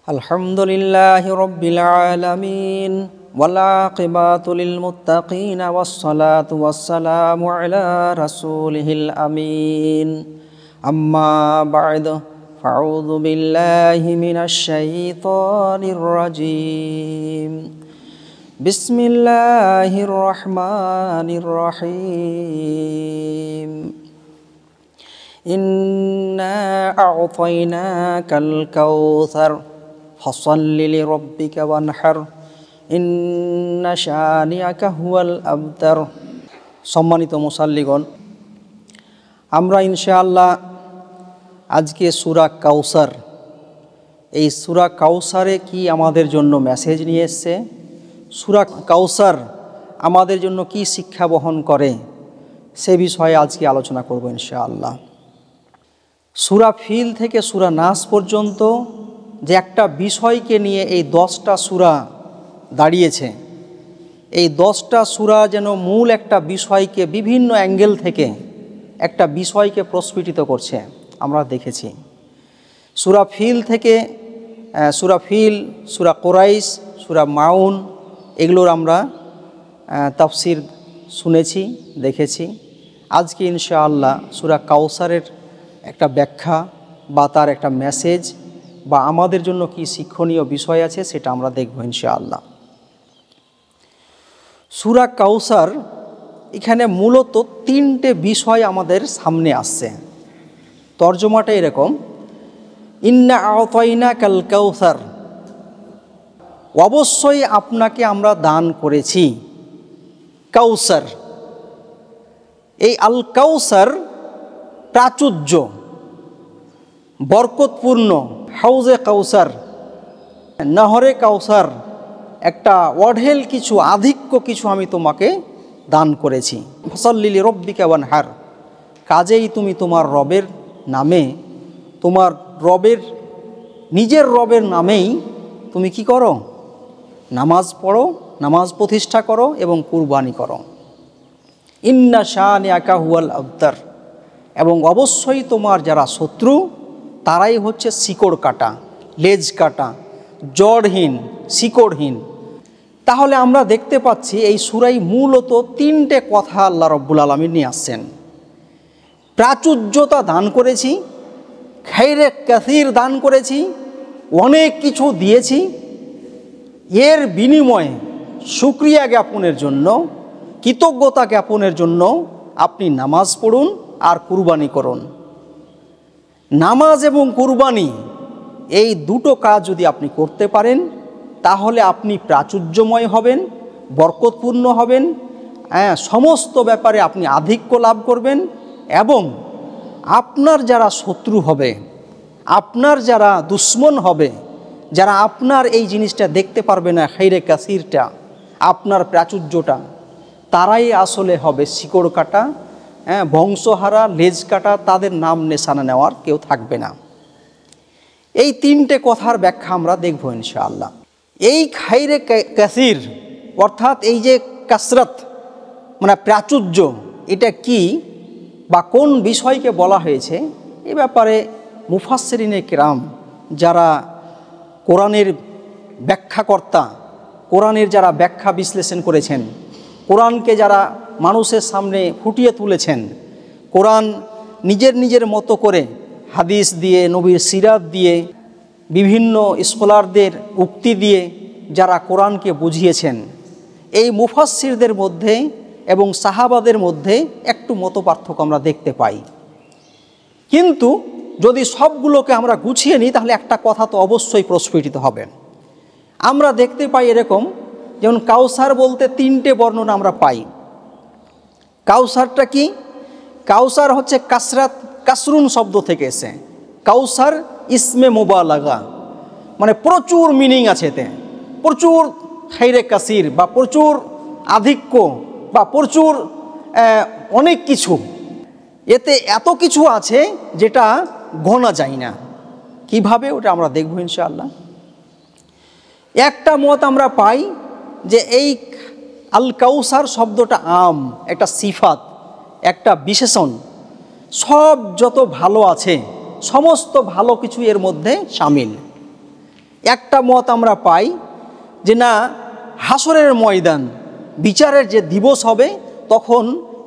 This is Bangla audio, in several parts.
আলহামদুলিল্লাহি রাব্বিল আলামিন ওয়াল আকিবাতু লিল মুত্তাকিন ওয়াসসালাতু ওয়াসসালামু আলা রাসূলিহিল আমিন। আম্মা বা'দু ফাআউযু বিল্লাহি মিনাশ শাইতানির রাজীম। বিসমিল্লাহির রহমানির রহিম। ইন্না আ'তাইনাকাল কাউসার ফাসাল্লি লিরাব্বিকা ওয়ানহার ইন্না শানিআকা হুয়াল আবতার। সম্মানিত মুসাল্লিগণ, আমরা ইনশাআল্লাহ আজকে সূরা কাউসার, এই সূরা কাউসারে কি আমাদের জন্য মেসেজ নিয়ে এসছে, সূরা কাউসার আমাদের জন্য কি শিক্ষা বহন করে, সে বিষয়ে আজকে আলোচনা করব ইনশাআল্লাহ। সূরা ফিল থেকে সূরা নাস পর্যন্ত যে একটা বিষয়কে নিয়ে এই 10টা সূরা দাঁড়িয়েছে, এই 10টা সূরা যেন মূল একটা বিষয়কে বিভিন্ন অ্যাঙ্গেল থেকে একটা বিষয়কে প্রস্ফুটিত করছে, আমরা দেখেছি। সূরা ফিল থেকে সূরা ফিল, সূরা কুরাইশ, সূরা মাউন, এগুলোর আমরা তাফসির শুনেছি, দেখেছি। আজকে ইনশাআল্লাহ সূরা কাউসারের একটা ব্যাখ্যা বা তার একটা মেসেজ বা আমাদের জন্য কি শিক্ষণীয় বিষয় আছে সেটা আমরা দেখব ইনশাআল্লাহ। সূরা কাউসার, এখানে মূলত 3টে বিষয় আমাদের সামনে আসছে। তর্জমাটা এরকম, ইন্না আ'তাইনাকাল কাউসার, অবশ্যই আপনাকে আমরা দান করেছি কাউসার। এই আল কাউসার প্রাচুর্য, বরকতপূর্ণ, হাউজে কাউসার, নহরে কাউসার, একটা অঢেল কিছু, আধিক্য কিছু আমি তোমাকে দান করেছি। ফাসাল্লি লিরাব্বিকা ওয়ানহার, কাজেই তুমি তোমার রবের নামে, তোমার রবের, নিজের রবের নামেই তুমি কি করো, নামাজ পড়ো, নামাজ প্রতিষ্ঠা করো এবং কুরবানি করো। ইন্না শানিআকা হুয়াল আবতার, এবং অবশ্যই তোমার যারা শত্রু তারাই হচ্ছে শিকড় কাটা, লেজ কাটা, জড়হীন, শিকড়হীন। তাহলে আমরা দেখতে পাচ্ছি এই সূরায় মূলত 3টে কথা আল্লাহ রব্বুল আলামিন নিয়ে আসছেন। প্রাচুর্যতা দান করেছি, খায়রে কাসীর দান করেছি, অনেক কিছু দিয়েছি, এর বিনিময়ে শুকরিয়া জ্ঞাপনের জন্য, কৃতজ্ঞতা জ্ঞাপনের জন্য আপনি নামাজ পড়ুন আর কুরবানি করুন। নামাজ এবং কুরবানি, এই দুটো কাজ যদি আপনি করতে পারেন তাহলে আপনি প্রাচুর্যময় হবেন, বরকতপূর্ণ হবেন, সমস্ত ব্যাপারে আপনি আধিক্য লাভ করবেন, এবং আপনার যারা শত্রু হবে, আপনার যারা দুশ্মন হবে, যারা আপনার এই জিনিসটা দেখতে পারবে না, খায়রে কাসীরটা, আপনার প্রাচুর্যটা, তারাই আসলে হবে শিকড় কাটা, বংশহারা, লেজ কাটা, তাদের নাম নিশানা নেওয়ার কেউ থাকবে না। এই 3টে কথার ব্যাখ্যা আমরা দেখব ইনশাআল্লাহ। এই খায়রে কাসীর অর্থাৎ এই যে কাসরত মানে প্রাচুর্য, এটা কি বা কোন বিষয়কে বলা হয়েছে, এ ব্যাপারে মুফাসসিরিনে কিরাম, যারা কোরআনের ব্যাখ্যাকর্তা, কোরআনের যারা ব্যাখ্যা বিশ্লেষণ করেছেন, কোরআনকে যারা মানুষের সামনে ফুটিয়ে তুলেছেন, কোরআন নিজের নিজের মতো করে হাদিস দিয়ে, নবীর সিরাত দিয়ে, বিভিন্ন স্কলারদের উক্তি দিয়ে যারা কোরআনকে বুঝিয়েছেন, এই মুফাসসিরদের মধ্যে এবং সাহাবাদের মধ্যে একটু মতপার্থক্য আমরা দেখতে পাই। কিন্তু যদি সবগুলোকে আমরা গুছিয়ে নিই তাহলে একটা কথা তো অবশ্যই প্রস্ফুটিত হবে। আমরা দেখতে পাই এরকম, যেমন কাউসার বলতে 3টে বর্ণনা আমরা পাই। কাউসারটা কি? কাউসার হচ্ছে কাসরাত, কাসরুন শব্দ থেকে এসে। কাউসার ইসমে মুবালাগা, মানে প্রচুর মিনিং আছে এতে, প্রচুর খায়রে কাসীর বা প্রচুর আধিক্য বা প্রচুর অনেক কিছু, এতে এত কিছু আছে যেটা গোনা যায় না। কিভাবে, ওটা আমরা দেখব ইনশাআল্লাহ। একটা মত আমরা পাই যে এই আল কাউসার শব্দটা আম, একটা সিফাত, একটা বিশেষণ, সব যত ভালো আছে সমস্ত ভালো কিছু এর মধ্যে শামিল। একটা মত আমরা পাই যে না, হাসরের ময়দান, বিচারের যে দিবস হবে, তখন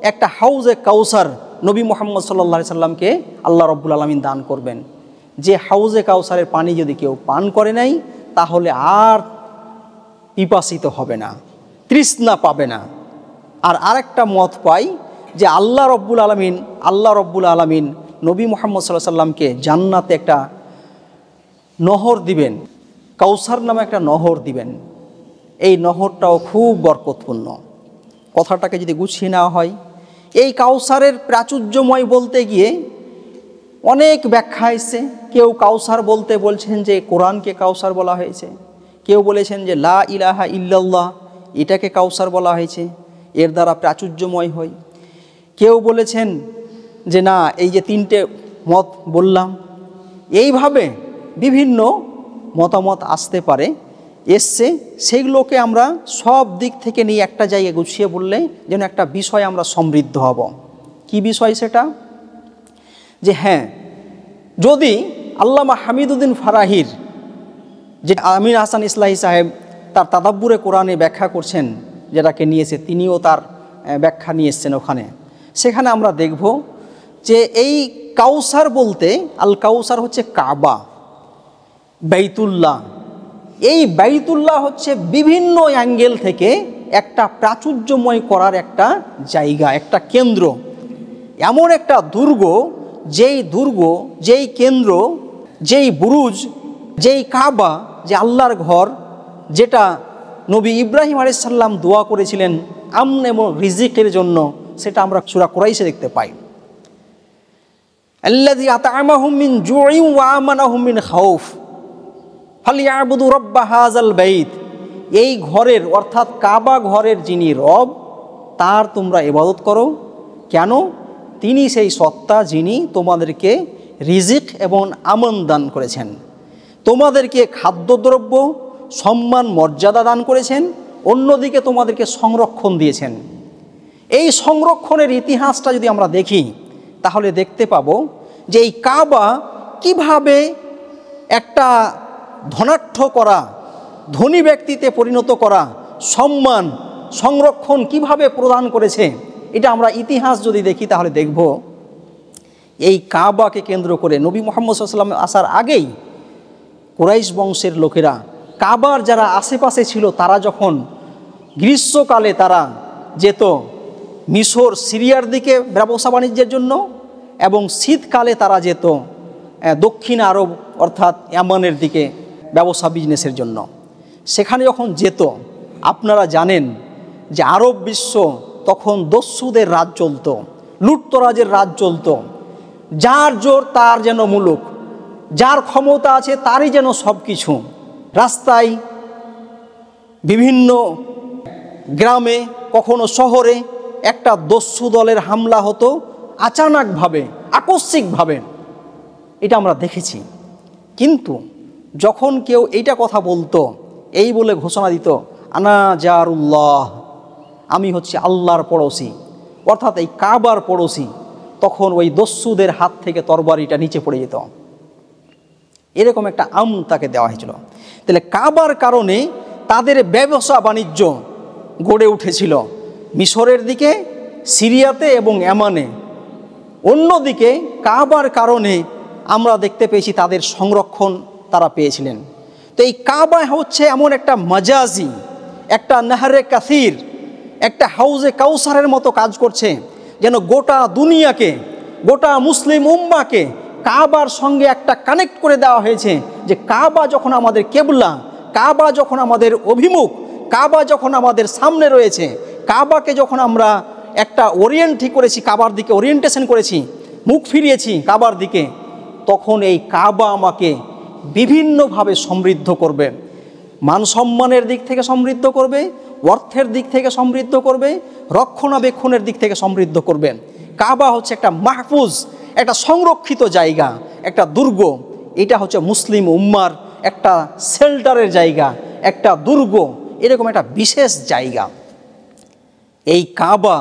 একটা হাউজে কাউসার নবী মুহাম্মদ সাল্লাল্লাহু আলাইহি সাল্লামকে আল্লাহ রাব্বুল আলামিন দান করবেন। যে হাউজে কাউসারের পানি যদি কেউ পান করে নাই, তাহলে আর পিপাসিত হবে না, তৃষ্ণা পাবে না। আর আরেকটা মত পাই যে আল্লাহ রাব্বুল আলামিন নবী মুহাম্মদ সাল্লাল্লাহু আলাইহি সাল্লামকে জান্নাতে একটা নহর দিবেন, কাউসার নামে একটা নহর দিবেন। এই নহরটাও খুব বরকতপূর্ণ। কথাটাকে যদি গুছিয়ে নেওয়া হয়, এই কাউসারের প্রাচুর্যময় বলতে গিয়ে অনেক ব্যাখ্যা এসেছে। কেউ কাউসার বলতে বলছেন যে কোরআনকে কাউসার বলা হয়েছে, কেউ বলেছেন যে লা ইলাহা ইল্লাল্লাহ এটাকে কাউসার বলা হয়েছে, এর দ্বারা প্রাচুর্যময় হয়। কেউ বলেছেন যে না, এই যে তিনটে মত বললাম, এইভাবে বিভিন্ন মতামত আসতে পারে, এসছে। সেইগুলোকে আমরা সব দিক থেকে নিয়ে একটা জায়গায় গুছিয়ে বললে যেন একটা বিষয় আমরা সমৃদ্ধ হব। কি বিষয় সেটা? যে হ্যাঁ, যদি আল্লামা হামিদুদ্দিন ফারাহির, যে আমিন হাসান ইসলাহি সাহেব তার তাদাব্বুরে কোরআনে ব্যাখ্যা করছেন, যেটাকে নিয়েছে, তিনিও তার ব্যাখ্যা নিয়ে এসছেন ওখানে। সেখানে আমরা দেখব যে এই কাউসার বলতে, আল কাউসার হচ্ছে কাবা, বাইতুল্লাহ। এই বাইতুল্লাহ হচ্ছে বিভিন্ন অ্যাঙ্গেল থেকে একটা প্রাচুর্যময় করার একটা জায়গা, একটা কেন্দ্র, এমন একটা দুর্গ, যেই কেন্দ্র, যেই বুরুজ, যেই কাবা, যে আল্লাহর ঘর, যেটা নবী ইব্রাহিম আলাইহিস সালাম দোয়া করেছিলেন আমন এবং রিজিকের জন্য, সেটা আমরা সূরা কুরাইশে দেখতে পাই। আল্লাযী আত'আমাহুম মিন জু'ইন ওয়া আমানাহুম মিন খাউফ ফালিয়াবুদু রাব্বা হাযাল বাইত। এই ঘরের, অর্থাৎ কাবা ঘরের যিনি রব, তার তোমরা ইবাদত করো। কেন? তিনি সেই সত্তা যিনি তোমাদেরকে রিজিক এবং আমন দান করেছেন, তোমাদেরকে খাদ্যদ্রব্য, সম্মান, মর্যাদা দান করেছেন, অন্যদিকে তোমাদেরকে সংরক্ষণ দিয়েছেন। এই সংরক্ষণের ইতিহাসটা যদি আমরা দেখি, তাহলে দেখতে পাবো যে এই কাবা কিভাবে একটা ধনাঢ্য করা, ধনী ব্যক্তিতে পরিণত করা, সম্মান, সংরক্ষণ কিভাবে প্রদান করেছে, এটা আমরা ইতিহাস যদি দেখি তাহলে দেখব এই কাবাকে কেন্দ্র করে নবী মুহাম্মদ সাল্লাল্লাহু আলাইহি ওয়াসাল্লাম আসার আগেই কুরাইশ বংশের লোকেরা, কাবার যারা আশেপাশে ছিল, তারা যখন গ্রীষ্মকালে তারা যেত মিশর, সিরিয়ার দিকে ব্যবসা বাণিজ্যের জন্য, এবং শীতকালে তারা যেত দক্ষিণ আরব অর্থাৎ ইয়ামানের দিকে ব্যবসা বিজনেসের জন্য। সেখানে যখন যেত, আপনারা জানেন যে আরব বিশ্ব তখন দস্যুদের রাজ চলত, লুটতরাজের রাজ চলত। যার জোর তার যেন মুলুক, যার ক্ষমতা আছে তারই যেন সব কিছু। রাস্তায়, বিভিন্ন গ্রামে, কখনো শহরে একটা দস্যু দলের হামলা হতো আচানকভাবে, আকস্মিকভাবে। এটা আমরা দেখেছি। কিন্তু যখন কেউ এইটা কথা বলতো, এই বলে ঘোষণা দিত, আনা জারুল্লাহ, আমি হচ্ছে আল্লাহর পড়োশি, অর্থাৎ এই কাবার পড়োশি, তখন ওই দস্যুদের হাত থেকে তরবারিটা নিচে পড়ে যেত। এরকম একটা তাকে দেওয়া হয়েছিল। তাহলে কাবার কারণে তাদের ব্যবসা বাণিজ্য গড়ে উঠেছিল মিশরের দিকে, সিরিয়াতে এবং ইয়ামানে। অন্যদিকে কাবার কারণে আমরা দেখতে পেয়েছি তাদের সংরক্ষণ তারা পেয়েছিলেন। তো এই কাবা হচ্ছে এমন একটা মাজাজি, একটা নাহরে কাসির, একটা হাউজে কাউসারের মতো কাজ করছে, যেন গোটা দুনিয়াকে, গোটা মুসলিম উম্মাকে কাবার সঙ্গে একটা কানেক্ট করে দেওয়া হয়েছে। যে কাবা যখন আমাদের কেবলা, কাবা যখন আমাদের অভিমুখ, কাবা যখন আমাদের সামনে রয়েছে, কাবাকে যখন আমরা একটা ওরিয়েন্ট করেছি, কাবার দিকে ওরিয়েন্টেশন করেছি, মুখ ফিরিয়েছি কাবার দিকে, তখন এই কাবা আমাকে বিভিন্নভাবে সমৃদ্ধ করবে। মান সম্মানের দিক থেকে সমৃদ্ধ করবে, অর্থের দিক থেকে সমৃদ্ধ করবে, রক্ষণাবেক্ষণের দিক থেকে সমৃদ্ধ করবে। কাবা হচ্ছে একটা মাহফুজ, একটা সংরক্ষিত জায়গা, একটা দুর্গ। এটা হচ্ছে মুসলিম উম্মার একটা শেল্টারের জায়গা, একটা দুর্গ, এরকম একটা বিশেষ জায়গা। এই কাবা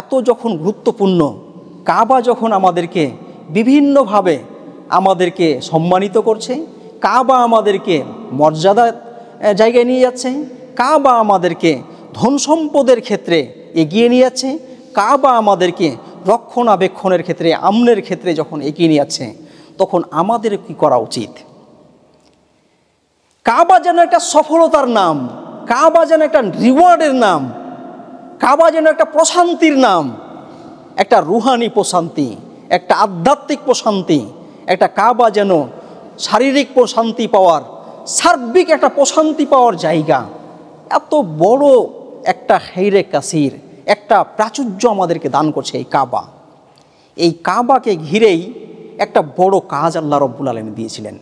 এত যখন গুরুত্বপূর্ণ, কাবা যখন আমাদেরকে বিভিন্নভাবে আমাদেরকে সম্মানিত করছে, কাবা আমাদেরকে মর্যাদা জায়গায় নিয়ে যাচ্ছে, কাবা আমাদেরকে ধন সম্পদের ক্ষেত্রে এগিয়ে নিয়ে যাচ্ছে, কাবা আমাদেরকে রক্ষণাবেক্ষণের ক্ষেত্রে, আমনের ক্ষেত্রে যখন এগিয়ে নিয়ে যাচ্ছে, তখন আমাদের কি করা উচিত? কাবা যেন একটা সফলতার নাম, কাবা যেন একটা রিওয়ার্ডের নাম, কাবা যেন একটা প্রশান্তির নাম, একটা রুহানি প্রশান্তি, একটা আধ্যাত্মিক প্রশান্তি, একটা কাবা যেন শারীরিক প্রশান্তি পাওয়ার, সার্বিক একটা প্রশান্তি পাওয়ার জায়গা। এত বড় একটা খাইরে কাসির, একটা প্রাচুর্য আমাদেরকে দান করছে এই কাবা। এই কাবাকে ঘিরেই একটা বড় কাজ আল্লাহ রব্বুল আলামিন দিয়েছিলেন,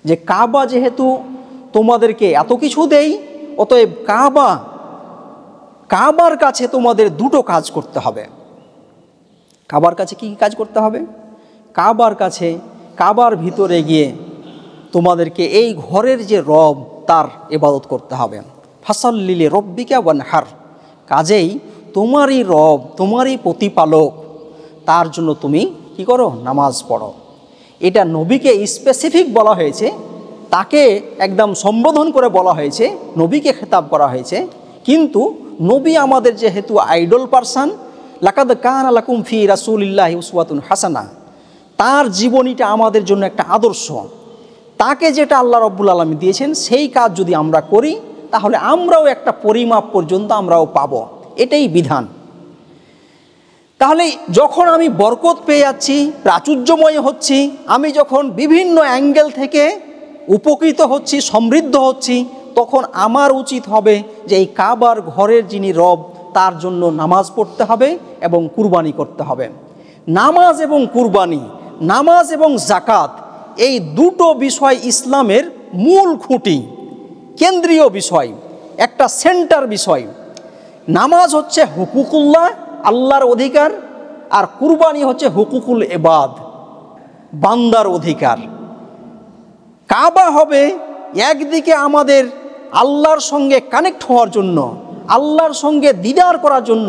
যে কাবা যেহেতু তোমাদেরকে এত কিছু দেই, অতএব কাবার কাছে তোমাদের দুটো কাজ করতে হবে। কাবার কাছে কি কাজ করতে হবে? কাবার কাছে, কাবার ভিতরে গিয়ে তোমাদেরকে এই ঘরের যে রব, তার ইবাদত করতে হবে। ফাসাল্লি রব্বিকা ওয়ানহার, কাজেই তোমারই রব, তোমারই প্রতিপালক, তার জন্য তুমি কি করো? নামাজ পড়ো। এটা নবীকে স্পেসিফিক বলা হয়েছে, তাকে একদম সম্বোধন করে বলা হয়েছে, নবীকে খেতাব করা হয়েছে। কিন্তু নবী আমাদের যেহেতু আইডল পারসন, লাকাদ কানা লাকুম ফি রাসূলিল্লাহি উসওয়াতুন হাসানা, তার জীবনীটা আমাদের জন্য একটা আদর্শ। তাকে যেটা আল্লাহ রব্বুল আলামিন দিয়েছেন সেই কাজ যদি আমরা করি, তাহলে আমরাও একটা পরিমাপ পর্যন্ত আমরাও পাবো, এটাই বিধান। তাহলে যখন আমি বরকত পেয়ে যাচ্ছি, প্রাচুর্যময় হচ্ছি, আমি যখন বিভিন্ন অ্যাঙ্গেল থেকে উপকৃত হচ্ছি, সমৃদ্ধ হচ্ছি, তখন আমার উচিত হবে যে এই কাবার ঘরের যিনি রব, তার জন্য নামাজ পড়তে হবে এবং কুরবানি করতে হবে। নামাজ এবং কুরবানি, নামাজ এবং জাকাত, এই দুটো বিষয় ইসলামের মূল খুঁটি, কেন্দ্রীয় বিষয়, একটা সেন্টার বিষয়। নামাজ হচ্ছে হুকুকুল্লাহ, আল্লাহর অধিকার, আর কুরবানি হচ্ছে হুকুকুল ইবাদ, বান্দার অধিকার। কাবা হবে একদিকে আমাদের আল্লাহর সঙ্গে কানেক্ট হওয়ার জন্য, আল্লাহর সঙ্গে দিদার করার জন্য,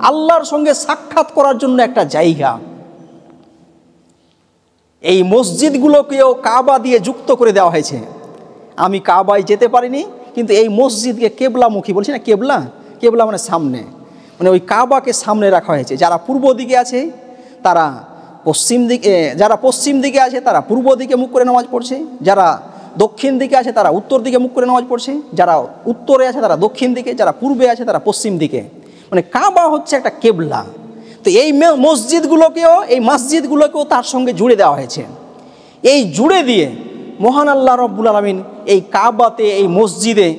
আল্লাহর সঙ্গে সাক্ষাৎ করার জন্য একটা জায়গা। এই মসজিদগুলোকেও কাবা দিয়ে যুক্ত করে দেওয়া হয়েছে। আমি কাবায় যেতে পারিনি, কিন্তু এই মসজিদকে কেবলামুখী, বলছি না, কেবলা, কেবলা মানে সামনে, মানে ওই কাবাকে সামনে রাখা হয়েছে। যারা পূর্ব দিকে আছে তারা পশ্চিম দিকে, যারা পশ্চিম দিকে আছে তারা পূর্ব দিকে মুখ করে নামাজ পড়ছে, যারা দক্ষিণ দিকে আছে তারা উত্তর দিকে মুখ করে নামাজ পড়ছে, যারা উত্তরে আছে তারা দক্ষিণ দিকে, যারা পূর্বে আছে তারা পশ্চিম দিকে। মানে কাবা হচ্ছে একটা কেবলা। তো এই মসজিদগুলোকেও তার সঙ্গে জুড়ে দেওয়া হয়েছে। এই জুড়ে দিয়ে মহান আল্লাহ রব্বুল আলামিন এই কাবাতে, এই মসজিদে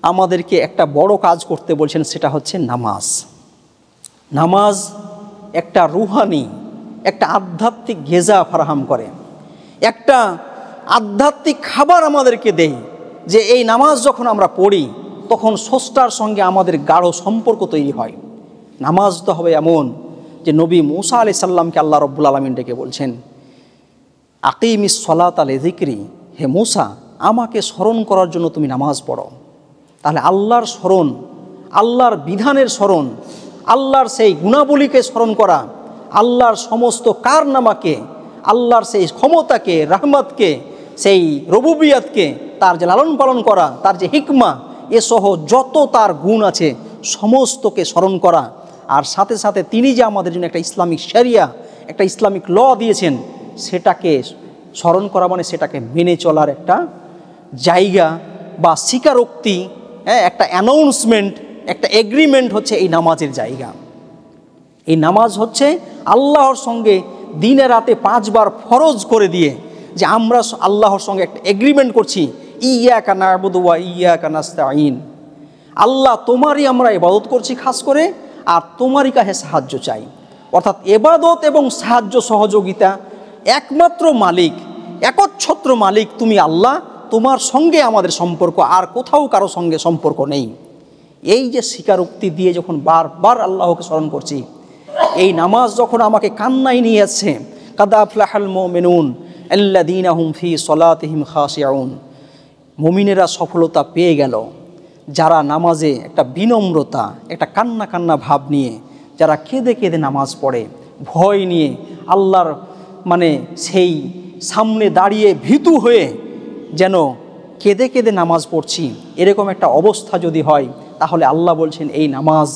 আমাদেরকে একটা বড় কাজ করতে বলছেন, সেটা হচ্ছে নামাজ। নামাজ একটা রুহানি, একটা আধ্যাত্মিক গেজা ফরাহাম করে, একটা আধ্যাত্মিক খাবার আমাদেরকে দেয়, যে এই নামাজ যখন আমরা পড়ি তখন স্রষ্টার সঙ্গে আমাদের গাঢ় সম্পর্ক তৈরি হয়। নামাজ তো হবে এমন যে নবী মুসা আলাইহিস সালামকে আল্লাহ রব্বুল আলামিন ডেকে বলছেন, আকিমিস সলাতা লিযিকরি, হে মুসা, আমাকে স্মরণ করার জন্য তুমি নামাজ পড়ো। তাহলে আল্লাহর স্মরণ, আল্লাহর বিধানের স্মরণ, আল্লাহর সেই গুণাবলীকে স্মরণ করা, আল্লাহর সমস্ত কারনামাকে, আল্লাহর সেই ক্ষমতাকে, রহমতকে, সেই রুবুবিয়াতকে, তার যে লালন পালন করা, তার যে হিকমা, এসহ যত তার গুণ আছে সমস্তকে স্মরণ করা। আর সাথে সাথে তিনি যে আমাদের জন্য একটা ইসলামিক শরিয়া, একটা ইসলামিক ল দিয়েছেন, সেটাকে স্মরণ করা, মানে সেটাকে মেনে চলার একটা জায়গা বা স্বীকারোক্তি, একটা অ্যানাউন্সমেন্ট, একটা এগ্রিমেন্ট হচ্ছে এই নামাজের জায়গা। এই নামাজ হচ্ছে আল্লাহর সঙ্গে দিনে রাতে 5 বার ফরজ করে দিয়ে, যে আমরা আল্লাহর সঙ্গে একটা এগ্রিমেন্ট করছি, ইয়াকা না'বুদু ওয়া ইয়াকা নাস্তাঈন, আল্লাহ তোমারই আমরা ইবাদত করছি খাস করে, আর তোমারই কাছে সাহায্য চাই। অর্থাৎ ইবাদত এবং সাহায্য সহযোগিতা একমাত্র মালিক, একচ্ছত্র মালিক তুমি আল্লাহ, তোমার সঙ্গে আমাদের সম্পর্ক, আর কোথাও কারো সঙ্গে সম্পর্ক নেই। এই যে স্বীকারোক্তি দিয়ে যখন বারবার আল্লাহকে স্মরণ করছি, এই নামাজ যখন আমাকে কান্নায় নিয়ে যাচ্ছে, কাদ আফলাহাল মুমিনুন আল্লাযীনা হুম ফি সলাতিহিম খাশিউন, মুমিনেরা সফলতা পেয়ে গেল যারা নামাজে একটা বিনম্রতা, একটা কান্না কান্না ভাব নিয়ে, যারা কেঁদে কেঁদে নামাজ পড়ে, ভয় নিয়ে, আল্লাহর মানে সেই সামনে দাঁড়িয়ে ভীতু হয়ে যেন কেঁদে কেঁদে নামাজ পড়ছি, এরকম একটা অবস্থা যদি হয়, তাহলে আল্লাহ বলছেন এই নামাজ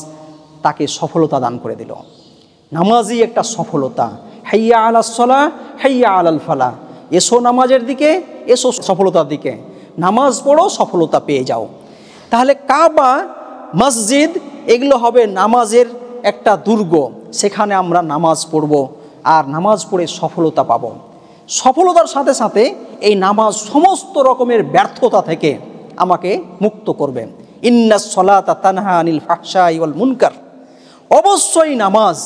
তাকে সফলতা দান করে দিল। নামাজই একটা সফলতা। হাইয়া আলাস সালাহ হাইয়া আলাল ফালাহ, এসো নামাজের দিকে, এসো সফলতার দিকে, নামাজ পড়ো, সফলতা পেয়ে যাও। তাহলে কাবা, মসজিদ এগুলো হবে নামাজের একটা দুর্গ, সেখানে আমরা নামাজ পড়ব আর নামাজ পড়ে সফলতা পাব। সফলতার সাথে সাথে এই নামাজ সমস্ত রকমের ব্যর্থতা থেকে আমাকে মুক্ত করবে। ইন্নাস সলাতা তানহা আনিল ফাহশাই ওয়াল মুনকার, অবশ্যই নামাজ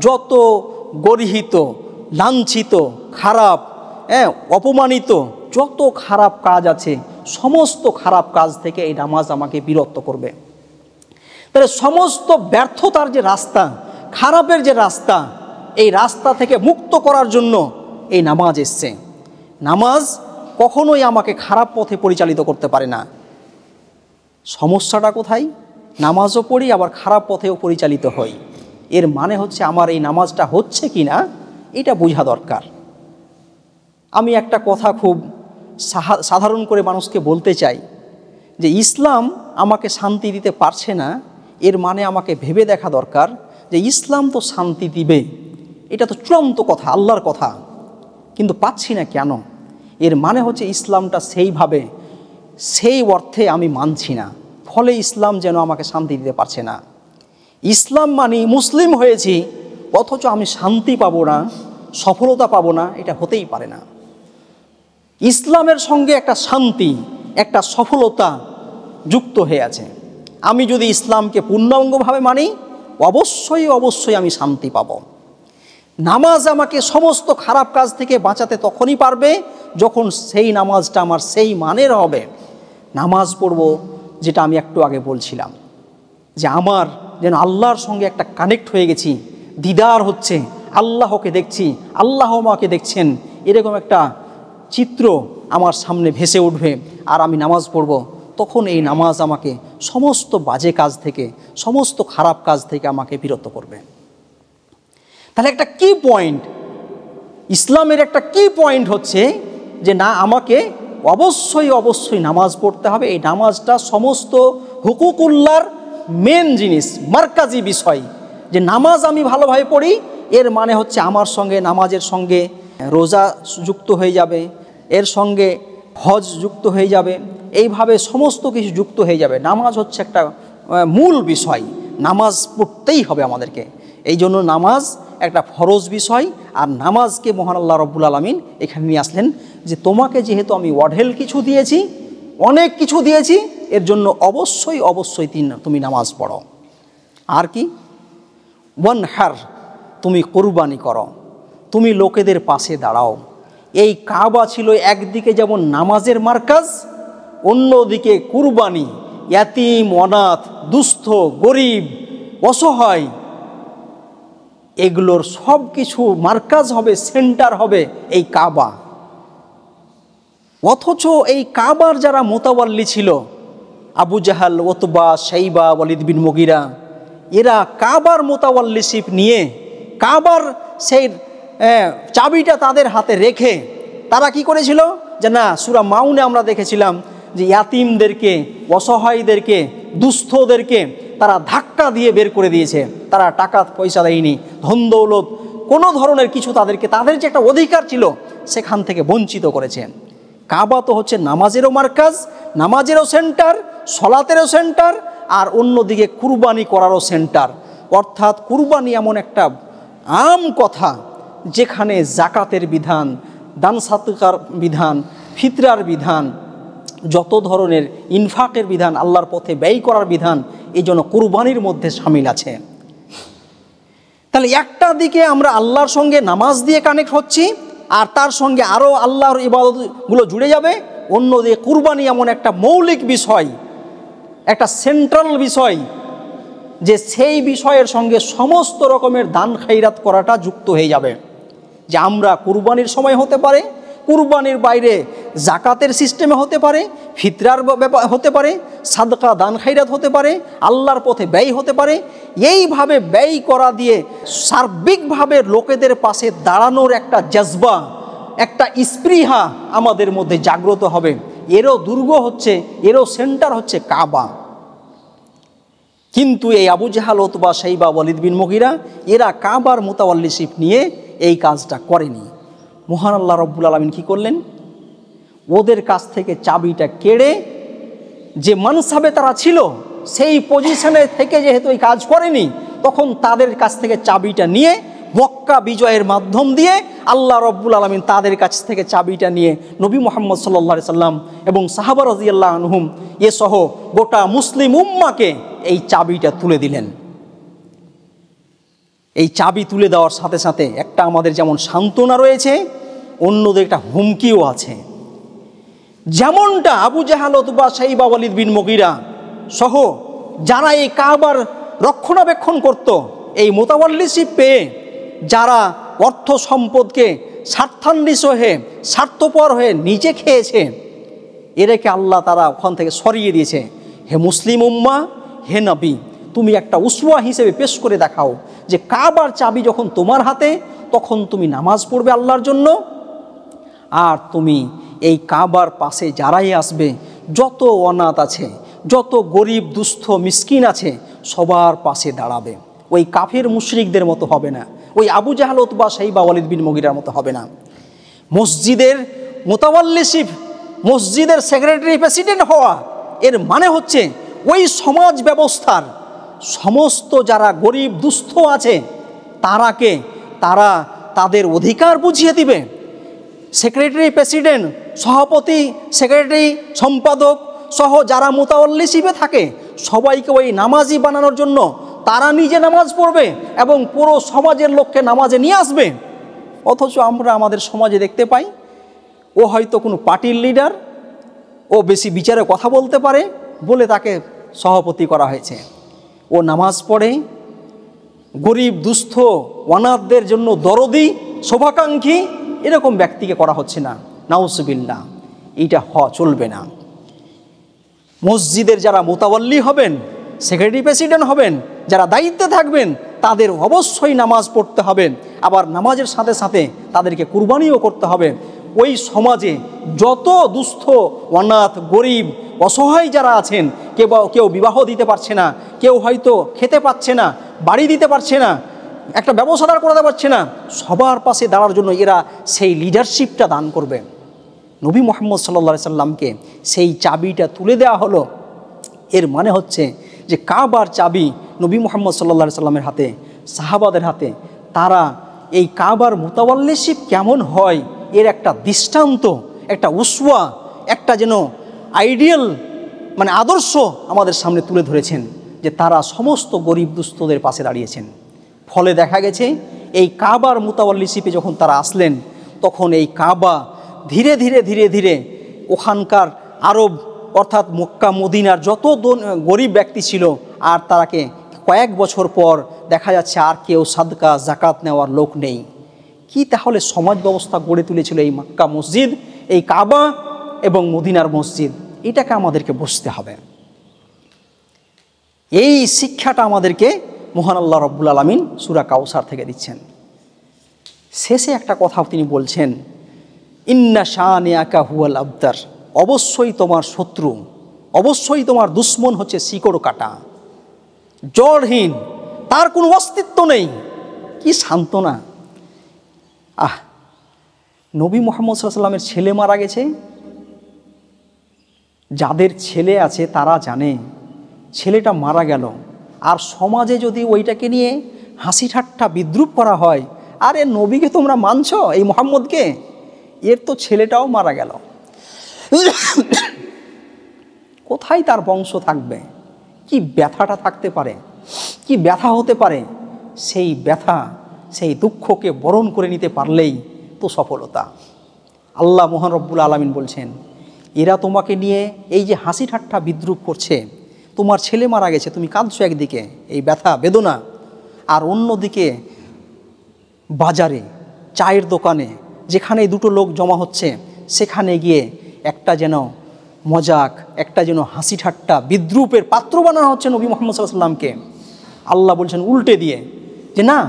যত গর্হিত, লাঞ্ছিত, খারাপ, অপমানিত যত খারাপ কাজ আছে, সমস্ত খারাপ কাজ থেকে এই নামাজ আমাকে বিরত করবে। তাহলে সমস্ত ব্যর্থতার যে রাস্তা, খারাপের যে রাস্তা, এই রাস্তা থেকে মুক্ত করার জন্য এই নামাজ এসছে। নামাজ কখনোই আমাকে খারাপ পথে পরিচালিত করতে পারে না। সমস্যাটা কোথায়? নামাজও পড়ি আবার খারাপ পথেও পরিচালিত হই। এর মানে হচ্ছে আমার এই নামাজটা হচ্ছে কি না এটা বোঝা দরকার। আমি একটা কথা খুব সাধারণ করে মানুষকে বলতে চাই যে ইসলাম আমাকে শান্তি দিতে পারছে না, এর মানে আমাকে ভেবে দেখা দরকার যে ইসলাম তো শান্তি দিবে, এটা তো চূড়ান্ত কথা, আল্লাহর কথা, কিন্তু পাচ্ছি না কেন? এর মানে হচ্ছে ইসলামটা সেইভাবে, সেই অর্থে আমি মানছি না, ফলে ইসলাম যেন আমাকে শান্তি দিতে পারছে না। ইসলাম মানি মুসলিম হয়েছি, অথচ আমি শান্তি পাবো না, সফলতা পাবো না, এটা হতেই পারে না। ইসলামের সঙ্গে একটা শান্তি, একটা সফলতা যুক্ত হয়ে আছে। আমি যদি ইসলামকে পূর্ণাঙ্গভাবে মানি, অবশ্যই অবশ্যই আমি শান্তি পাব। নামাজ আমাকে সমস্ত খারাপ কাজ থেকে বাঁচাতে তখনই পারবে যখন সেই নামাজটা আমার সেই মানের হবে। নামাজ পড়ব, যেটা আমি একটু আগে বলছিলাম যে আমার যেন আল্লাহর সঙ্গে একটা কানেক্ট হয়ে গেছি, দিদার হচ্ছে, আল্লাহকে দেখছি, আল্লাহ আমাকে দেখছেন, এরকম একটা চিত্র আমার সামনে ভেসে উঠবে আর আমি নামাজ পড়ব। তখন এই নামাজ আমাকে সমস্ত বাজে কাজ থেকে, সমস্ত খারাপ কাজ থেকে আমাকে বিরত করবে। তাহলে একটা কি পয়েন্ট, ইসলামের একটা কি পয়েন্ট হচ্ছে যে না, আমাকে অবশ্যই অবশ্যই নামাজ পড়তে হবে। এই নামাজটা সমস্ত হুকুকুল্লাহর মেন জিনিস, মার্কাজি বিষয়। যে নামাজ আমি ভালোভাবে পড়ি, এর মানে হচ্ছে আমার সঙ্গে, নামাজের সঙ্গে রোজা যুক্ত হয়ে যাবে, এর সঙ্গে হজ যুক্ত হয়ে যাবে, এইভাবে সমস্ত কিছু যুক্ত হয়ে যাবে। নামাজ হচ্ছে একটা মূল বিষয়, নামাজ পড়তেই হবে আমাদেরকে। এই জন্য নামাজ একটা ফরজ বিষয়। আর নামাজকে মহান আল্লাহ রব্বুল আলামিন এখানে নিয়ে আসলেন যে তোমাকে যেহেতু আমি অঢেল কিছু দিয়েছি, অনেক কিছু দিয়েছি, এর জন্য অবশ্যই অবশ্যই তুমি নামাজ পড়ো। আর কি? ওয়ানহার, তুমি কুরবানি করো, তুমি লোকেদের পাশে দাঁড়াও। এই কাবা ছিল একদিকে যেমন নামাজের মার্কাজ, অন্যদিকে কুরবানি, ইয়াতিম, অনাথ, দুস্থ, গরিব, অসহায়, এগুলোর সব কিছু মার্কাজ হবে, সেন্টার হবে এই কাবা। অথচ এই কাবার যারা মোতাওয়াল্লি ছিল, আবু জাহাল, ওতবা, শাইবা, ওয়ালিদ বিন মুগিরা, এরা কাবার মোতাওয়াল্লিশিপ নিয়ে, কাবার সেই চাবিটা তাদের হাতে রেখে তারা কি করেছিল যে না, সূরা মাউনে আমরা দেখেছিলাম যে ইয়াতিমদেরকে, অসহায়দেরকে, দুস্থদেরকে তারা ধাক্কা দিয়ে বের করে দিয়েছে। তারা টাকা পয়সা দেয়নি, ধন দৌলত, কোনো ধরনের কিছু তাদেরকে, তাদের যে একটা অধিকার ছিল সেখান থেকে বঞ্চিত করেছে। কাবা তো হচ্ছে নামাজেরও মার্কাজ, নামাজেরও সেন্টার, সলাতেরও সেন্টার, আর অন্যদিকে কুরবানি করারও সেন্টার। অর্থাৎ কুরবানি এমন একটা আম কথা যেখানে জাকাতের বিধান, দান সাদকার বিধান, ফিতরার বিধান, যত ধরনের ইনফাকের বিধান, আল্লাহর পথে ব্যয় করার বিধান, এই জন্য কুরবানির মধ্যে শামিল আছে। তাহলে একটা দিকে আমরা আল্লাহর সঙ্গে নামাজ দিয়ে কানেক্ট হচ্ছি, আর তার সঙ্গে আরও আল্লাহর ইবাদতগুলো জুড়ে যাবে। অন্যদিকে কুরবানি এমন একটা মৌলিক বিষয়, একটা সেন্ট্রাল বিষয়, যে সেই বিষয়ের সঙ্গে সমস্ত রকমের দান খাইরাত করাটা যুক্ত হয়ে যাবে। যে আমরা কুরবানির সময় হতে পারে, কুরবানির বাইরে জাকাতের সিস্টেমে হতে পারে, ফিতরার ব্যাপার হতে পারে, সাদকা দান খাইরাত হতে পারে, আল্লাহর পথে ব্যয় হতে পারে। এইভাবে ব্যয় করা দিয়ে সার্বিকভাবে লোকেদের পাশে দাঁড়ানোর একটা জজবা, একটা স্পৃহা আমাদের মধ্যে জাগ্রত হবে। এরও দুর্গ হচ্ছে, এরও সেন্টার হচ্ছে কাবা। কিন্তু এই আবু জাহাল, উতবা, শাইবা, ওয়ালিদ বিন মুগিরা এরা কাবার মুতাওয়াল্লিশিপ নিয়ে এই কাজটা করেনি। মহান আল্লাহ রব্বুল আলামিন কি করলেন? ওদের কাছ থেকে চাবিটা কেড়ে, যে মানসাবে তারা ছিল সেই পজিশনে থেকে যেহেতু এই কাজ করেনি, তখন তাদের কাছ থেকে চাবিটা নিয়ে মক্কা বিজয়ের মাধ্যম দিয়ে আল্লাহ রব্বুল আলামিন তাদের কাছ থেকে চাবিটা নিয়ে নবী মুহাম্মদ সাল্লাল্লাহু আলাইহি সাল্লাম এবং সাহাবা রাদিয়াল্লাহু আনহুম এ সহ গোটা মুসলিম উম্মাকে এই চাবিটা তুলে দিলেন। এই চাবি তুলে দেওয়ার সাথে সাথে একটা আমাদের যেমন সান্ত্বনা রয়েছে, অন্যদের একটা হুমকিও আছে। যেমনটা আবু জাহাল, উতবা, শাইবা, ওয়ালিদ বিন মুগিরা সহ যারা এই কাবার রক্ষণাবেক্ষণ করত, এই মুতাওয়াল্লিশিপ পেয়ে যারা অর্থ সম্পদকে স্বার্থান্বিত হয়ে, স্বার্থপর হয়ে নিজে খেয়েছে, এদেরকে আল্লাহ তারা ওখান থেকে সরিয়ে দিয়েছে। হে মুসলিম উম্মাহ, হে নবী, তুমি একটা উসওয়া হিসেবে পেশ করে দেখাও যে কাবার চাবি যখন তোমার হাতে, তখন তুমি নামাজ পড়বে আল্লাহর জন্য, আর তুমি এই কাবার পাশে যারাই আসবে, যত অনাথ আছে, যত গরিব দুস্থ মিসকিন আছে, সবার পাশে দাঁড়াবে। ওই কাফের মুশরিকদের মতো হবে না, ওই আবু জাহাল, উতবা, শাইবা, ওয়ালিদ বিন মুগিরার মতো হবে না। মসজিদের মুতাওয়াল্লিশিপ, মসজিদের সেক্রেটারি প্রেসিডেন্ট হওয়া, এর মানে হচ্ছে ওই সমাজ ব্যবস্থার সমস্ত যারা গরিব দুস্থ আছে তারা তাদের অধিকার বুঝিয়ে দিবে। সেক্রেটারি প্রেসিডেন্ট, সভাপতি, সেক্রেটারি, সম্পাদক সহ যারা মুতাওয়াল্লিশিপে থাকে সবাইকে ওই নামাজি বানানোর জন্য তারা নিজে নামাজ পড়বে এবং পুরো সমাজের লোককে নামাজে নিয়ে আসবে। অথচ আমরা আমাদের সমাজে দেখতে পাই, ও হয়তো কোনো পার্টির লিডার, ও বেশি বিচারে কথা বলতে পারে বলে তাকে সভাপতি করা হয়েছে। ও নামাজ পড়ে, গরিব দুস্থ অনাথদের জন্য দরদি, শুভাকাঙ্ক্ষী এরকম ব্যক্তিকে করা হচ্ছে না। নাউজুবিল্লাহ, এইটা চলবে না। মসজিদের যারা মুতাওয়াল্লি হবেন, সেক্রেটারি প্রেসিডেন্ট হবেন, যারা দায়িত্বে থাকবেন, তাদের অবশ্যই নামাজ পড়তে হবে। আবার নামাজের সাথে সাথে তাদেরকে কুরবানিও করতে হবে। ওই সমাজে যত দুস্থ, অনাথ, গরিব, অসহায় যারা আছেন, কেউ বিবাহ দিতে পারছে না, কেউ হয়তো খেতে পাচ্ছে না, বাড়ি দিতে পারছে না, একটা ব্যবসা দাঁড় করাতে পারছে না, সবার পাশে দাঁড়ার জন্য এরা সেই লিডারশিপটা দান করবে। নবী মুহাম্মদ সাল্লাল্লাহু আলাইহি সাল্লামকে সেই চাবিটা তুলে দেওয়া হলো। এর মানে হচ্ছে যে কাবার চাবি নবী মুহাম্মদ সাল্লাল্লাহু আলাইহি সাল্লামের হাতে, সাহাবাদের হাতে, তারা এই কাবার মুতাওয়াল্লিশিপ কেমন হয় এর একটা দৃষ্টান্ত, একটা উসওয়া, একটা যেন আইডিয়াল মানে আদর্শ আমাদের সামনে তুলে ধরেছেন, যে তারা সমস্ত গরিব দুস্থদের পাশে দাঁড়িয়েছেন। ফলে দেখা গেছে এই কাবার মুতাওয়াল্লিশিপে যখন তারা আসলেন, তখন এই কাবা ধীরে ধীরে ধীরে ধীরে ওখানকার আরব অর্থাৎ মক্কা মদিনার যত গরিব ব্যক্তি ছিল, আর তারাকে কয়েক বছর পর দেখা যাচ্ছে আর কেউ সাদকা জাকাত নেওয়ার লোক নেই। কি তাহলে সমাজ ব্যবস্থা গড়ে তুলেছিল এই মক্কা মসজিদ, এই কাবা এবং মদিনার মসজিদ? এটাকে আমাদেরকে বুঝতে হবে। এই শিক্ষাটা আমাদেরকে মহান আল্লাহ রব্বুল আলামিন সূরা কাউসার থেকে দিচ্ছেন। শেষে একটা কথা তিনি বলছেন, ইন্না শানিআকা হুয়াল আবতার, অবশ্যই তোমার শত্রু, অবশ্যই তোমার দুশ্মন হচ্ছে শিকড় কাটা, জড়হীন, তার কোনো অস্তিত্ব নেই। কি সান্ত্বনা! নবী মুহাম্মদ সাল্লাল্লাহু আলাইহি ওয়াসাল্লামের ছেলে মারা গেছে, যাদের ছেলে আছে তারা জানে ছেলেটা মারা গেল, আর সমাজে যদি ওইটাকে নিয়ে হাসি ঠাট্টা বিদ্রুপ করা হয়, আরে নবীকে তোমরা মানছো, এই মুহাম্মদকে, এর তো ছেলেটাও মারা গেল, কোথায় তার বংশ থাকবে? কি ব্যথাটা থাকতে পারে, কি ব্যথা হতে পারে? সেই ব্যথা, সেই দুঃখকে বরণ করে নিতে পারলেই তো সফলতা। আল্লাহ মহান রব্বুল আলামিন বলছেন, এরা তোমাকে নিয়ে এই যে হাসি ঠাট্টা বিদ্রুপ করছে, তোমার ছেলে মারা গেছে, তুমি কাঁদছো একদিকে এই ব্যথা বেদনা, আর অন্যদিকে বাজারে, চায়ের দোকানে, যেখানে দুটো লোক জমা হচ্ছে, সেখানে গিয়ে একটা যেন মজাক, একটা যেন হাসি ঠাট্টা বিদ্রুপের পাত্র বানানো হচ্ছে নবী মুহাম্মদ সাল্লাল্লাহু আলাইহি ওয়াসাল্লামকে। আল্লাহ বলছেন উল্টে দিয়ে যে না,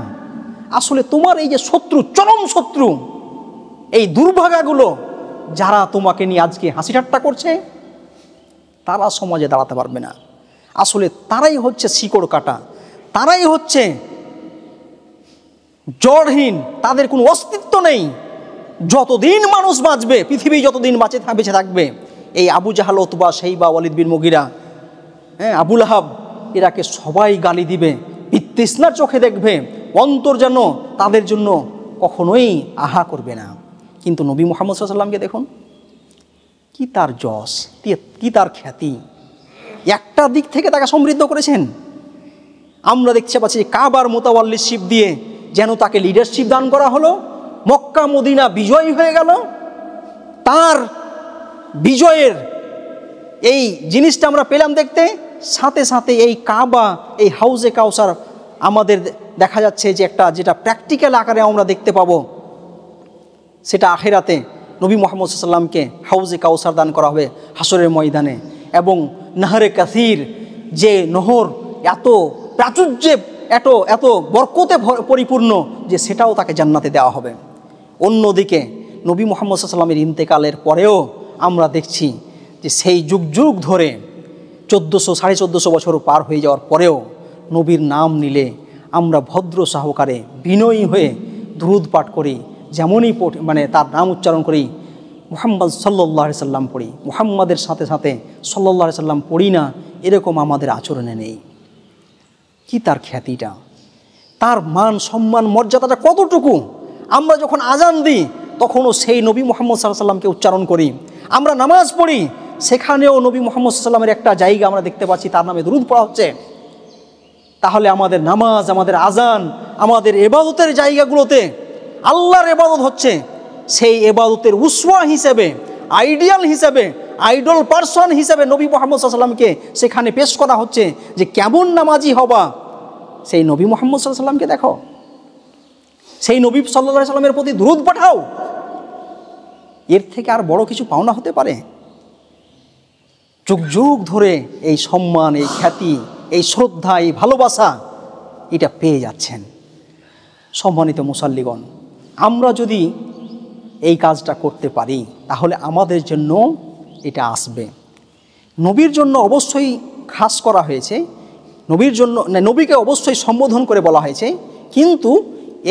আসলে তোমার এই যে শত্রু, চরম শত্রু, এই দুর্ভাগাগুলো যারা তোমাকে নিয়ে আজকে হাসি ঠাট্টা করছে, তারা সমাজে দাঁড়াতে পারবে না। আসলে তারাই হচ্ছে শিকড় কাটা, তারাই হচ্ছে জড়হীন, তাদের কোনো অস্তিত্ব নেই। যতদিন মানুষ বাঁচবে, পৃথিবী যতদিন বেঁচে থাকবে, এই আবু জাহাল, উতবা, শাইবা, ওয়ালিদ বিন মুগিরা, আবুল আহাব, এরাকে সবাই গালি দিবে, বিতৃষ্ণার চোখে দেখবে, অন্তর যেন তাদের জন্য কখনোই আহা করবে না। কিন্তু নবী মুহাম্মদ সাল্লাল্লাহু আলাইহি ওয়াসাল্লামকে দেখুন, কি তার যশ, কি তার খ্যাতি, একটা দিক থেকে তাকে সমৃদ্ধ করেছেন। আমরা দেখতে পাচ্ছি কাবার মোতাওয়াল্লিশিপ দিয়ে যেন তাকে লিডারশিপ দান করা হলো, মক্কা মদিনা বিজয়ী হয়ে গেল। তার বিজয়ের এই জিনিসটা আমরা পেলাম দেখতে, সাথে সাথে এই কাবা, এই হাউজে কাউসার আমাদের দেখা যাচ্ছে যে যেটা প্র্যাকটিক্যাল আকারে আমরা দেখতে পাবো, সেটা আখিরাতে নবী মুহাম্মদ সাল্লাল্লাহু আলাইহি ওয়াসাল্লামকে হাউজে কাউসার দান করা হবে হাসরের ময়দানে। এবং নাহরে কাসির, যে নহর এত প্রাচুর্যে, এত বরকতে পরিপূর্ণ, যে সেটাও তাকে জান্নাতে দেওয়া হবে। অন্যদিকে নবী মুহাম্মদ সাল্লাল্লাহু আলাইহি ওয়াসাল্লামের ইন্তেকালের পরেও আমরা দেখছি যে সেই যুগ যুগ ধরে 1400-1450 বছর পার হয়ে যাওয়ার পরেও নবীর নাম নিলে আমরা ভদ্র সহকারে বিনয়ী হয়ে দুরূদ পাঠ করি, যেমনই তার নাম উচ্চারণ করি, মুহাম্মদ সাল্লাল্লাহু আলাইহি সাল্লাম পড়ি, মুহাম্মাদের সাথে সাথে সাল্লাল্লাহু আলাইহি সাল্লাম পড়ি না, এরকম আমাদের আচরণে নেই। কি তার খ্যাতিটা, তার মান সম্মান মর্যাদাটা কতটুকু! আমরা যখন আজান দিই তখনও সেই নবী মুহাম্মদ সাল্লাল্লাহু আলাইহি সাল্লামকে উচ্চারণ করি। আমরা নামাজ পড়ি, সেখানেও নবী মুহাম্মদ সাল্লাল্লাহু আলাইহি সাল্লামের একটা জায়গা আমরা দেখতে পাচ্ছি, তার নামে দুরূদ পড়া হচ্ছে। তাহলে আমাদের নামাজ, আমাদের আজান, আমাদের ইবাদতের জায়গাগুলোতে আল্লাহর ইবাদত হচ্ছে, সেই ইবাদতের উসওয়া হিসেবে, আইডিয়াল হিসেবে, আইডল পারসন হিসেবে নবী মুহাম্মদ সাল্লাল্লাহু আলাইহি সাল্লামকে সেখানে পেশ করা হচ্ছে যে কেমন নামাজি হবা। সেই নবী মুহাম্মদ সাল্লাল্লাহু আলাইহি সাল্লামকে দেখো, সেই নবী সাল্লাল্লাহু আলাইহি সাল্লামের প্রতি দুরূদ পাঠাও। এর থেকে আর বড় কিছু পাওনা হতে পারে? যুগ যুগ ধরে এই সম্মান, এই খ্যাতি, এই শ্রদ্ধা, এই ভালোবাসা এটা পেয়ে যাচ্ছেন। সম্মানিত মুসাল্লিগণ, আমরা যদি এই কাজটা করতে পারি তাহলে আমাদের জন্য এটা আসবে। নবীর জন্য অবশ্যই খাস করা হয়েছে, নবীর জন্য নবীকে অবশ্যই সম্বোধন করে বলা হয়েছে, কিন্তু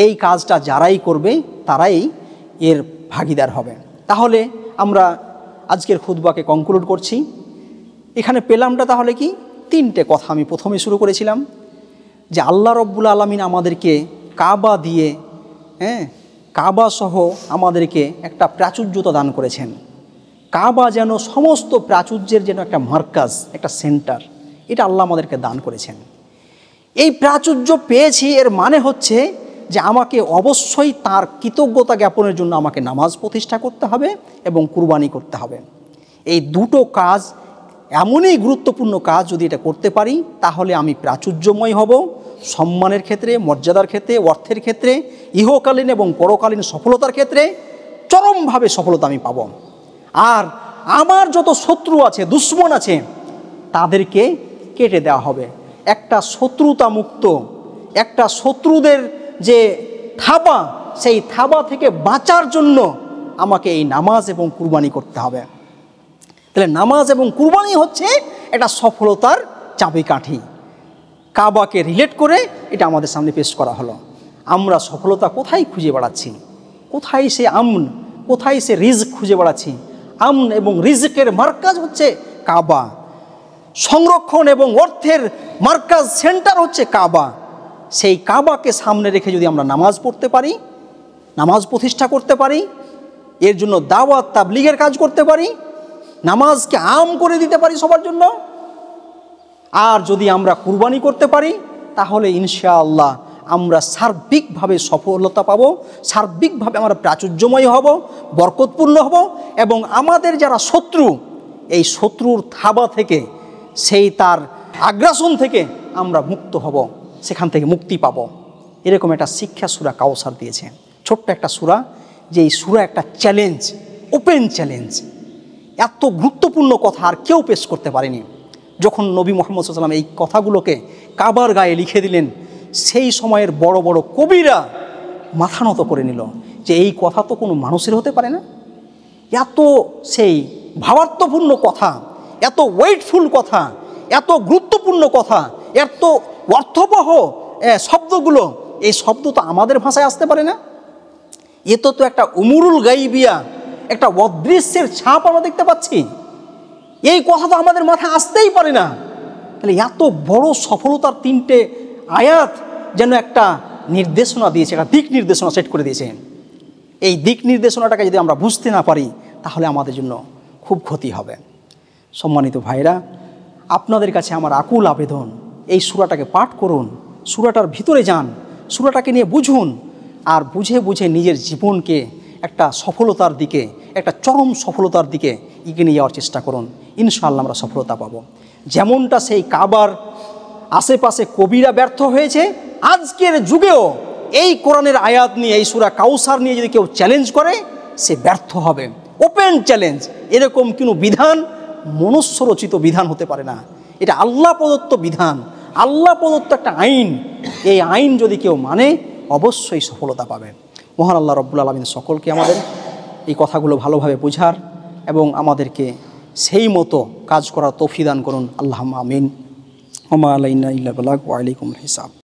এই কাজটা যারাই করবে তারাই এর ভাগীদার হবে। তাহলে আমরা আজকের খুতবাকে কনক্লুড করছি। এখানে পেলামটা তাহলে কি? তিনটে কথা আমি প্রথমে শুরু করেছিলাম, যে আল্লাহ রব্বুল আলামিন আমাদেরকে কাবা দিয়ে, কাবা সহ আমাদেরকে একটা প্রাচুর্যতা দান করেছেন। কাবা যেন সমস্ত প্রাচুর্যের যেন একটা মার্কাজ, একটা সেন্টার, এটা আল্লাহ আমাদেরকে দান করেছেন। এই প্রাচুর্য পেয়েছি, এর মানে হচ্ছে যে আমাকে অবশ্যই তার কৃতজ্ঞতা জ্ঞাপনের জন্য আমাকে নামাজ প্রতিষ্ঠা করতে হবে এবং কুরবানি করতে হবে। এই দুটো কাজ এমনই গুরুত্বপূর্ণ কাজ, যদি এটা করতে পারি তাহলে আমি প্রাচুর্যময় হব, সম্মানের ক্ষেত্রে, মর্যাদার ক্ষেত্রে, অর্থের ক্ষেত্রে, ইহকালীন এবং পরকালীন সফলতার ক্ষেত্রে চরমভাবে সফলতা আমি পাব। আর আমার যত শত্রু আছে, দুশ্মন আছে, তাদেরকে কেটে দেওয়া হবে। একটা শত্রুতা মুক্ত, একটা শত্রুদের যে থাবা, সেই থাবা থেকে বাঁচার জন্য আমাকে এই নামাজ এবং কুরবানি করতে হবে। তাহলে নামাজ এবং কুরবানি হচ্ছে এটা সফলতার চাবিকাঠি। কাবাকে রিলেট করে এটা আমাদের সামনে পেশ করা হলো। আমরা সফলতা কোথায় খুঁজে বেড়াচ্ছি? কোথায় সে আমন, কোথায় সে রিজক খুঁজে বেড়াচ্ছি? আমন এবং রিজকের মার্কাজ হচ্ছে কাবা, সংরক্ষণ এবং অর্থের মার্কাজ, সেন্টার হচ্ছে কাবা। সেই কাবাকে সামনে রেখে যদি আমরা নামাজ পড়তে পারি, নামাজ প্রতিষ্ঠা করতে পারি, এর জন্য দাওয়াত তাবলীগের কাজ করতে পারি, নামাজকে আম করে দিতে পারি সবার জন্য, আর যদি আমরা কুরবানি করতে পারি, তাহলে ইনশাআল্লাহ আমরা সার্বিকভাবে সফলতা পাব, সার্বিকভাবে আমরা প্রাচুর্যময় হব, বরকতপূর্ণ হব, এবং আমাদের যারা শত্রু, এই শত্রুর থাবা থেকে, সেই তার আগ্রাসন থেকে আমরা মুক্ত হব, সেখান থেকে মুক্তি পাব। এরকম একটা শিক্ষা সূরা কাউসার দিয়েছে, ছোট্ট একটা সূরা, যে এই সূরা একটা চ্যালেঞ্জ, ওপেন চ্যালেঞ্জ। এত গুরুত্বপূর্ণ কথা আর কেউ পেশ করতে পারেনি। যখন নবী মুহাম্মদ সাল্লাল্লাহু আলাইহি ওয়াসাল্লাম এই কথাগুলোকে কাবার গায়ে লিখে দিলেন, সেই সময়ের বড় বড় কবিরা মাথা নত করে নিল, যে এই কথা তো কোনো মানুষের হতে পারে না, এত সেই ভাবার্থপূর্ণ কথা, এত ওয়েটফুল কথা, এত গুরুত্বপূর্ণ কথা, এত অর্থবহ শব্দগুলো, এই শব্দ তো আমাদের ভাষায় আসতে পারে না। এ তো একটা উমরুল গাইবিয়া, একটা অদৃশ্যের ছাপ আমরা দেখতে পাচ্ছি। এই কথা তো আমাদের মাথায় আসতেই পারে না। তাহলে এত বড় সফলতার 3টে আয়াত যেন একটা নির্দেশনা দিয়েছে, একটা দিক নির্দেশনা সেট করে দিয়েছে। এই দিক নির্দেশনাটাকে যদি আমরা বুঝতে না পারি তাহলে আমাদের জন্য খুব ক্ষতি হবে। সম্মানিত ভাইরা, আপনাদের কাছে আমার আকুল আবেদন, এই সূরাটাকে পাঠ করুন, সূরাটার ভিতরে যান, সূরাটাকে নিয়ে বুঝুন, আর বুঝে বুঝে নিজের জীবনকে একটা সফলতার দিকে, একটা চরম সফলতার দিকে এগিয়ে নিয়ে যাওয়ার চেষ্টা করুন। ইনশাআল্লাহ আমরা সফলতা পাবো। যেমনটা সেই কাবার আশেপাশে কবিরা ব্যর্থ হয়েছে, আজকের যুগেও এই কোরআনের আয়াত নিয়ে, এই সূরা কাউসার নিয়ে যদি কেউ চ্যালেঞ্জ করে, সে ব্যর্থ হবে। Open challenge. এরকম কোনো বিধান মনুষ্যরচিত বিধান হতে পারে না। এটা আল্লাহ প্রদত্ত বিধান, আল্লাহ প্রদত্ত একটা আইন। এই আইন যদি কেউ মানে অবশ্যই সফলতা পাবে। মহান আল্লাহ রব্বুল আলামিন সকলকে আমাদের এই কথাগুলো ভালোভাবে বোঝার এবং আমাদেরকে সেই মতো কাজ করার তৌফিক দান করুন। আল্লাহুম্মা আমিন। ওয়া মা আলাইনা ইল্লা বালাগ ওয়া আলাইকুমুল হিসাব।